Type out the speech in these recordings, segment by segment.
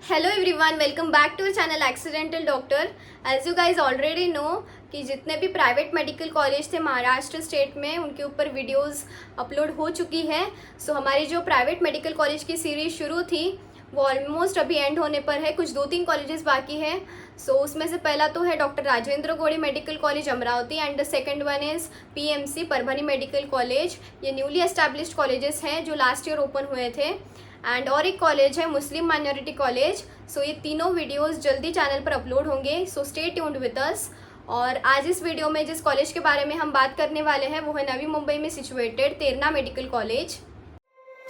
Hello everyone, welcome back to channel accidental doctor. As you guys already know कि जितने भी private medical college थे Maharashtra state में, उनके ऊपर वीडियोस अपलोड हो चुकी है। सो हमारी जो प्राइवेट मेडिकल कॉलेज की सीरीज शुरू थी वो ऑलमोस्ट अभी एंड होने पर है। कुछ 2-3 कॉलेजेस बाकी है। सो उसमें से पहला तो है डॉक्टर राजेंद्र गोड़े medical college Amravati and the second one is PMC Parbhani medical college. ये न्यूली एस्टैब्लिश्ड कॉलेजेस हैं जो लास्ट ईयर ओपन हुए थे। एंड और एक कॉलेज है मुस्लिम माइनॉरिटी कॉलेज। सो ये तीनों वीडियोस जल्दी चैनल पर अपलोड होंगे, so stay tuned with us. और आज इस वीडियो में जिस कॉलेज के बारे में हम बात करने वाले हैं वो है नवी मुंबई में situated Terna medical college.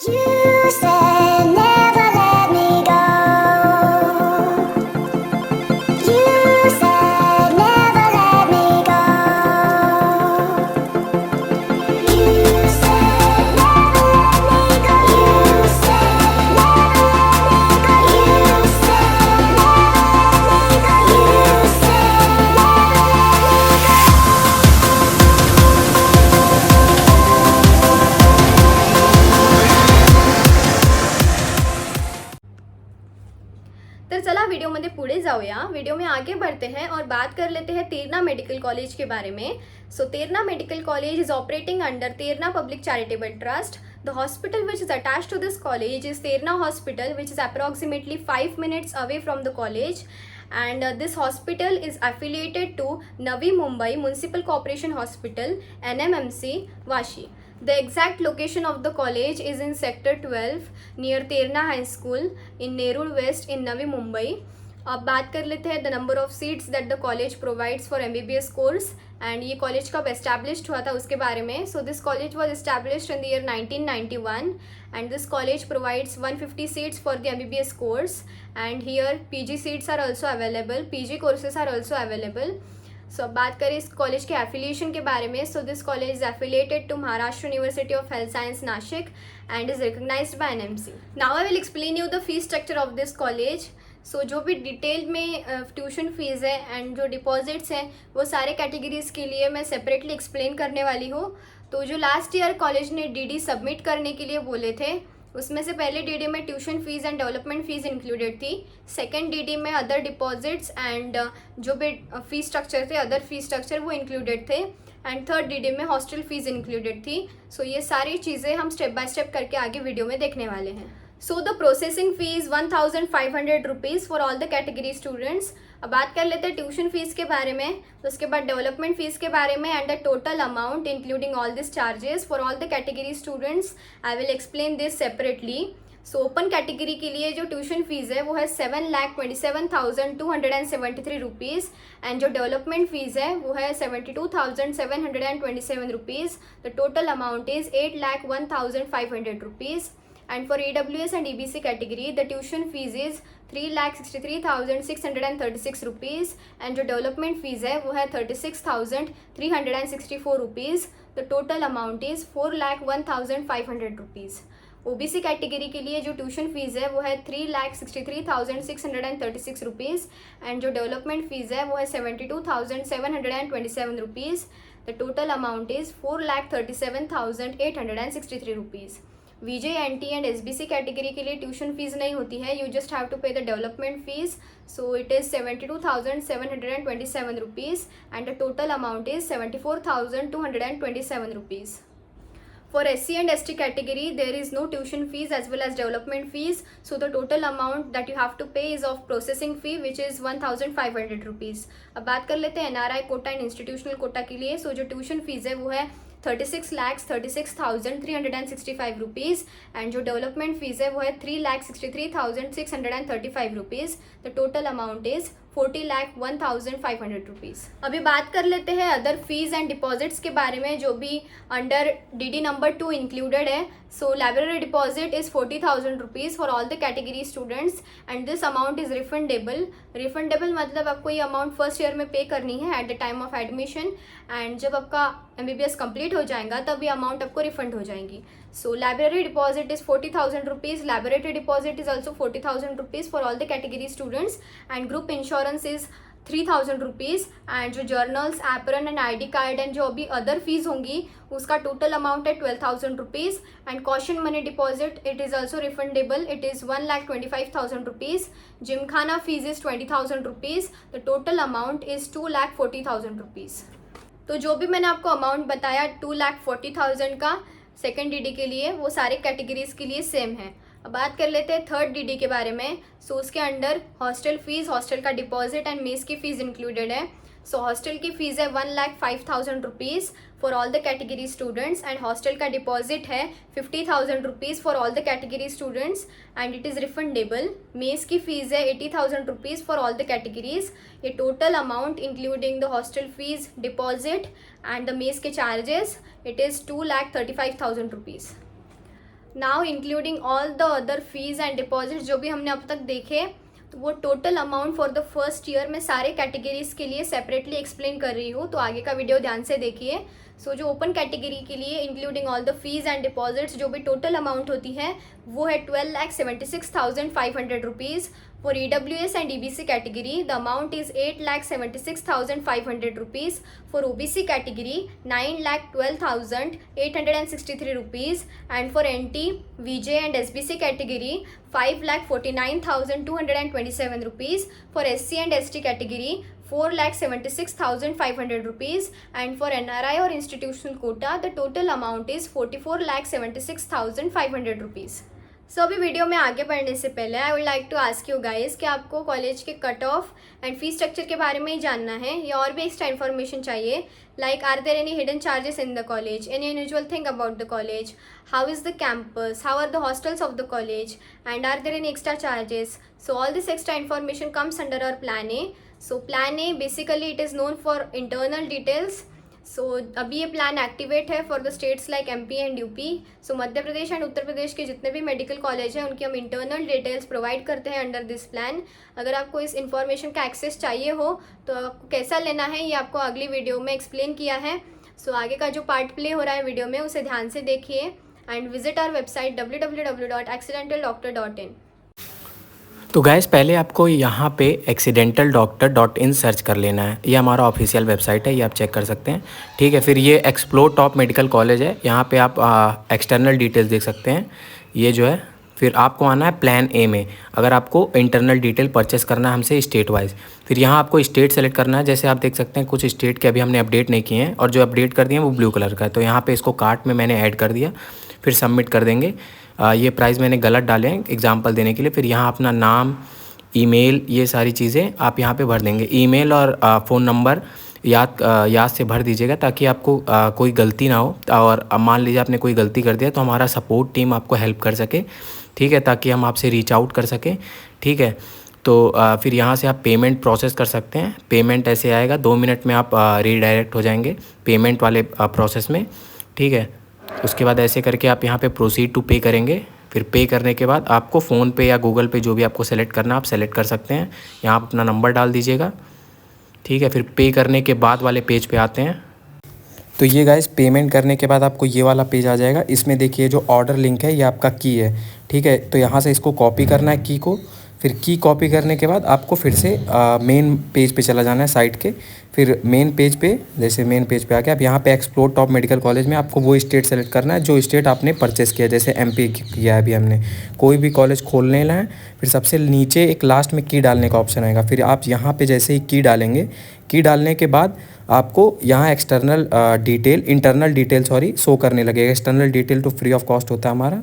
You said never let me go. You said never let me go. You said never let me go. You said never let me go. You said never let me go. You said तर चला व्हिडिओमध्ये पुढे जाऊया। Video में आगे बढ़ते हैं और बात कर लेते हैं तेरना मेडिकल कॉलेज के बारे में। So Terna medical college is operating under Terna public charitable trust. The hospital which is attached to this college is Terna Hospital, which is approximately 5 minutes away from the college. And this hospital is affiliated to Navi Mumbai Municipal Corporation Hospital, NMMC, Vashi. The exact location of the college is in Sector 12 near Terna High School in Nerul West in Navi Mumbai. अब बात कर लेते हैं the number of seats that the college provides for MBBS course and ये college कब established हुआ था उसके बारे में। So this college was established in the year 1991 and this college provides 150 seats for the MBBS course and here PG seats are also available, PG courses are also available. So अब बात करें इस college के affiliation के बारे में। So this college is affiliated to Maharashtra university of health science Nashik and is recognised by NMC। Now I will explain you the fee structure of this college. So जो भी डिटेल में ट्यूशन फीस है and जो deposits हैं वो सारे categories के लिए मैं सेपरेटली एक्सप्लेन करने वाली हूँ। तो जो लास्ट ईयर कॉलेज ने DD सबमिट करने के लिए बोले थे उसमें से पहले DD में tuition fees and development fees included थी। सेकंड DD में अदर डिपॉजिट्स एंड जो भी फीस स्ट्रक्चर थे, अदर फीस स्ट्रक्चर वो इंक्लूडेड थे। एंड थर्ड DD में हॉस्टल फीस इंक्लूडेड थी। सो ये सारी चीज़ें हम स्टेप बाय स्टेप करके आगे वीडियो में देखने वाले हैं। So the processing fees 1500 rupees for all the category students. अब बात कर लेते हैं ट्यूशन फीस के बारे में, तो उसके बाद डेवलपमेंट फीस के बारे में and the total amount including all this charges for all the category students. I will explain this separately. So open category के लिए जो ट्यूशन फीस है वो है 7,27,273 रुपीज़ एंड जो डेवलपमेंट फीस है वो है 72,727 rupees. The total amount is 8,01,500 rupees. And for EWS and EBC category, the tuition fees is 3,63,636 rupees and जो development fees है वो है 36,364 rupees. The total amount is 4,01,500 rupees. OBC category के लिए जो ट्यूशन फीस है वो है 3,63,636 रुपीज़ एंड जो डेवलपमेंट फीस है वो है 72,727 rupees. The total amount is 4,37,863 rupees. VJ NT and SBC category के लिए ट्यूशन फीस नहीं होती है, यू जस्ट हैव टू पे the development fees. So it is 72,727 rupees and the total amount is 74,227 rupees. For SC and ST category, there is no tuition fees as well as development fees. So the total amount that you have to pay is of processing fee, which is 1,500 rupees. अब बात कर लेते हैं NRI quota and institutional quota के लिए। सो जो tuition fee है वो है 36,36,365 रुपीज़ एंड जो डेवलपमेंट फीस है वो है 3,63,635 rupees. The total amount is 40,01,500 rupees. अभी बात कर लेते हैं अदर फीस एंड डिपॉजिट्स के बारे में जो भी अंडर DD नंबर 2 इंक्लूडेड है। So library deposit is 40,000 rupees for all the category students and this amount is refundable. Refundable मतलब आपको ये अमाउंट फर्स्ट ईयर में पे करनी है at the time of admission and जब आपका MBBS कंप्लीट हो जाएगा तब ये अमाउंट आपको रिफंड हो जाएंगी। So library deposit is 40,000 rupees, laboratory deposit is also 40,000 rupees for all the category students and group insurance is 3000 rupees and जो journals, apron and ID card and जो अभी अदर फीस होंगी उसका total amount है 12,000 rupees and caution money deposit it is also refundable, it is 1,25,000 rupees. Gymkhana fees is 20,000 rupees. The total amount is 2,40,000 rupees. तो जो भी मैंने आपको अमाउंट बताया 2,40,000 का सेकेंड DD के लिए, वो सारे कैटेगरीज के लिए सेम है. अब बात कर लेते हैं थर्ड DD के बारे में. सो उसके अंडर हॉस्टल फीस, हॉस्टल का डिपॉजिट एंड मेस की फ़ीस इंक्लूडेड है. सो हॉस्टल की फ़ीस है 1,05,000 rupees for all the category students and hostel का डिपॉजिट है 50,000 rupees for all the category students and it is refundable. Mess की fees है 80,000 rupees for all the categories. ये total amount including the hostel fees, deposit and the mess के charges it is 2,35,000 rupees. Now including all the other fees and deposit जो भी हमने अब तक देखे, तो वो total amount for the first year में सारे कैटेगरीज के लिए सेपरेटली एक्सप्लेन कर रही हूँ, तो आगे का वीडियो ध्यान से देखिए. सो जो ओपन कैटेगरी के लिए including all the fees and deposits जो भी टोटल अमाउंट होती है वो है 12,76,500 rupees. For EWS and EBC category, the amount is 8,76,500 rupees. For OBC category, 9,12,863 rupees. And for NT, VJ and SBC category, 5,49,227 rupees. For SC and ST category, 4,76,500 rupees. And for NRI or institutional quota, the total amount is 44,76,500 rupees. So अभी video में आगे बढ़ने से पहले I would like to ask you guys कि आपको college के cut off and fees structure के बारे में ही जानना है या और भी एक्स्ट्रा इन्फॉर्मेशन चाहिए, like are there any hidden charges in the college, any unusual thing about the college, how is the campus, how are the hostels of the college and are there any extra charges. So all this extra information comes under our plan A. So plan A basically it is known for internal details. So अभी ये plan activate है for the states like MP and UP. So Madhya Pradesh and Uttar Pradesh के जितने भी medical college हैं उनकी हम internal details provide करते हैं अंडर दिस प्लान. अगर आपको इस इन्फॉर्मेशन का एक्सेस चाहिए हो तो आपको कैसा लेना है ये आपको अगली वीडियो में एक्सप्लेन किया है. सो आगे का जो पार्ट प्ले हो रहा है वीडियो में उसे ध्यान से देखिए and visit our website www.accidentaldoctor.in. तो गैस पहले आपको यहाँ पे accidentalDoctor.in सर्च कर लेना है. ये हमारा ऑफिशियल वेबसाइट है, ये आप चेक कर सकते हैं. ठीक है, फिर ये एक्सप्लोर टॉप मेडिकल कॉलेज है, यहाँ पे आप एक्सटर्नल डिटेल्स देख सकते हैं. ये जो है फिर आपको आना है प्लान ए में अगर आपको इंटरनल डिटेल परचेस करना है हमसे स्टेट वाइज. फिर यहाँ आपको स्टेट सेलेक्ट करना है. जैसे आप देख सकते हैं कुछ स्टेट के अभी हमने अपडेट नहीं किए हैं और जो अपडेट कर दिए हैं वो ब्लू कलर का है, तो यहाँ पे इसको कार्ट में मैंने ऐड कर दिया. फिर सबमिट कर देंगे. ये प्राइस मैंने गलत डाले हैं एग्जांपल देने के लिए. फिर यहाँ अपना नाम, ईमेल, ये सारी चीज़ें आप यहाँ पे भर देंगे. ईमेल और फ़ोन नंबर याद से भर दीजिएगा ताकि आपको कोई गलती ना हो. और मान लीजिए आपने कोई गलती कर दिया तो हमारा सपोर्ट टीम आपको हेल्प कर सके. ठीक है, ताकि हम आपसे रीच आउट कर सकें. ठीक है, तो फिर यहाँ से आप पेमेंट प्रोसेस कर सकते हैं. पेमेंट ऐसे आएगा, 2 मिनट में आप रीडायरेक्ट हो जाएंगे पेमेंट वाले प्रोसेस में. ठीक है, उसके बाद ऐसे करके आप यहाँ पे प्रोसीड टू पे करेंगे. फिर पे करने के बाद आपको फ़ोन पे या गूगल पे जो भी आपको सेलेक्ट करना आप सेलेक्ट कर सकते हैं. यहाँ आप अपना नंबर डाल दीजिएगा. ठीक है, फिर पे करने के बाद वाले पेज पे आते हैं. तो ये गाइस पेमेंट करने के बाद आपको ये वाला पेज आ जाएगा. इसमें देखिए जो ऑर्डर लिंक है ये आपका की है. ठीक है, तो यहाँ से इसको कॉपी करना है की को. फिर की कॉपी करने के बाद आपको फिर से मेन पेज पे चला जाना है साइट के. फिर मेन पेज पे जैसे मेन पेज पे आके आप यहाँ पे एक्सप्लोर टॉप मेडिकल कॉलेज में आपको वो स्टेट सेलेक्ट करना है जो स्टेट आपने परचेस किया. जैसे MP किया है अभी हमने, कोई भी कॉलेज खोलने ला है. फिर सबसे नीचे एक लास्ट में की डालने का ऑप्शन आएगा. फिर आप यहाँ पे जैसे ही की डालेंगे, की डालने के बाद आपको यहाँ इंटरनल डिटेल शो करने लगेगा. एक्सटर्नल डिटेल तो फ्री ऑफ कॉस्ट होता है हमारा.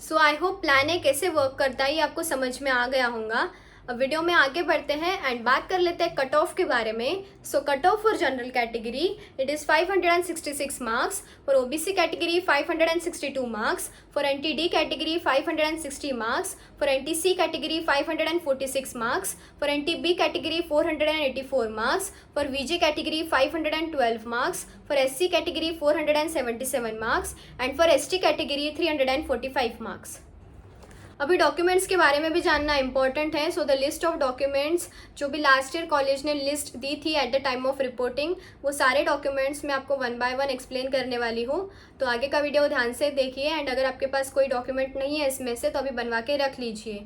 सो आई होप प्लान ए कैसे वर्क करता है ये आपको समझ में आ गया होगा. अब वीडियो में आगे बढ़ते हैं एंड बात कर लेते हैं कट ऑफ के बारे में. So cut off for general category it is 566 marks. For OBC category 562 marks. For NTD category 560 marks. For NTC category 546 marks. For NTB category 484 marks. For VJ category 512 marks. For SC category 477 marks and for ST category 345 marks. अभी documents के बारे में भी जानना important है. So the list of documents जो भी last year college ने लिस्ट दी थी at the time of reporting, वो सारे डॉक्यूमेंट्स मैं आपको 1 बाय 1 एक्सप्लेन करने वाली हूँ. तो आगे का वीडियो ध्यान से देखिए एंड अगर आपके पास कोई डॉक्यूमेंट नहीं है इसमें से तो अभी बनवा के रख लीजिए.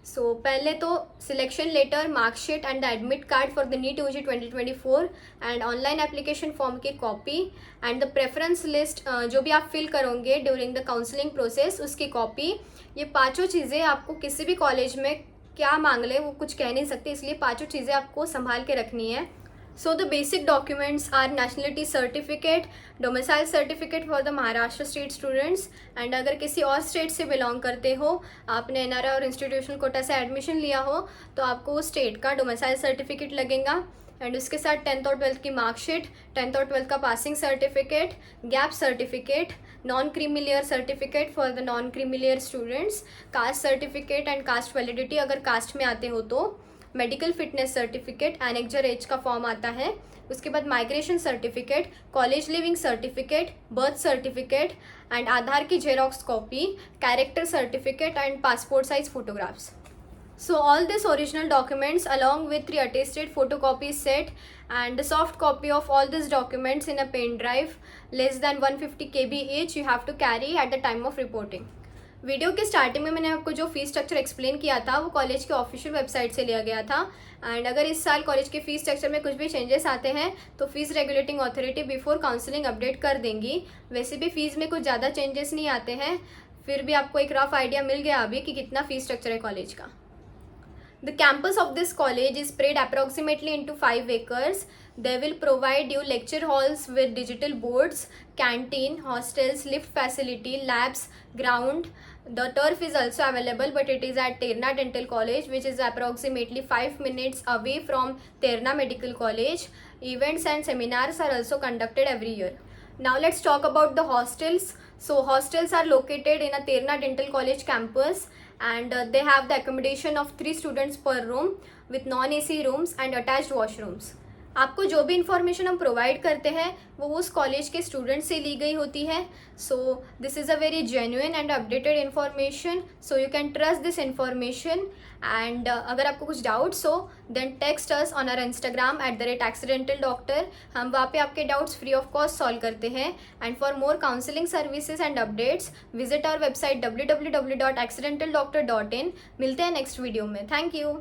सो पहले तो selection letter, marksheet and the admit card for the NEET UG 2024 and online application form की copy and the preference list जो भी आप फिल करोगे ड्यूरिंग द काउंसलिंग प्रोसेस उसकी कॉपी। ये पांचों चीज़ें आपको किसी भी कॉलेज में क्या मांग ले वो कुछ कह नहीं सकते, इसलिए पांचों चीज़ें आपको संभाल के रखनी है। So the basic documents are nationality certificate, domicile certificate for the Maharashtra state students and अगर किसी और स्टेट से बिलोंग करते हो, आपने NRI और इंस्टीट्यूशनल कोटा से एडमिशन लिया हो तो आपको उस स्टेट का डोमिसाइल सर्टिफिकेट लगेगा एंड उसके साथ 10th और 12th की मार्कशीट, 10th और 12th का passing certificate, gap certificate, non creamy layer certificate for the non creamy layer students, caste certificate and caste validity अगर कास्ट में आते हो तो, medical fitness certificate, annexure H का फॉर्म आता है, उसके बाद migration certificate, college leaving certificate, birth certificate and Aadhaar की xerox copy, character certificate and passport size photographs. So all these original documents along with 3 attested photocopies set and the soft copy of all these documents in a pen drive less than 150 KB each you have to carry at the time of reporting. Video के starting में मैंने आपको जो fees structure explain किया था वो college के official website से लिया गया था एंड अगर इस साल कॉलेज के फीस स्ट्रक्चर में कुछ भी चेंजेस आते हैं तो fees regulating authority before counselling update कर देंगी। वैसे भी फीस में कुछ ज़्यादा चेंजेस नहीं आते हैं, फिर भी आपको एक रफ आइडिया मिल गया अभी कि कितना फीस स्ट्रक्चर है कॉलेज का। The campus of this college is spread approximately into 5 acres. They will provide you lecture halls with digital boards, canteen, hostels, lift facility, labs, ground. The turf is also available, but it is at Terna Dental College, which is approximately 5 minutes away from Terna Medical College. Events and seminars are also conducted every year. Now let's talk about the hostels. So hostels are located in a Terna Dental College campus and they have the accommodation of 3 students per room with non-AC rooms and attached washrooms. आपको जो भी information हम provide करते हैं वो उस college के student से ली गई होती है। So this is a very genuine and updated information, so you can trust this information and अगर आपको कुछ डाउट्स हो then text us on our instagram @accidental-doctor। हम वहाँ पे आपके doubts free of cost solve करते हैं and for more counselling services and updates visit our website www.accidental-doctor.in। मिलते हैं नेक्स्ट वीडियो में। Thank you.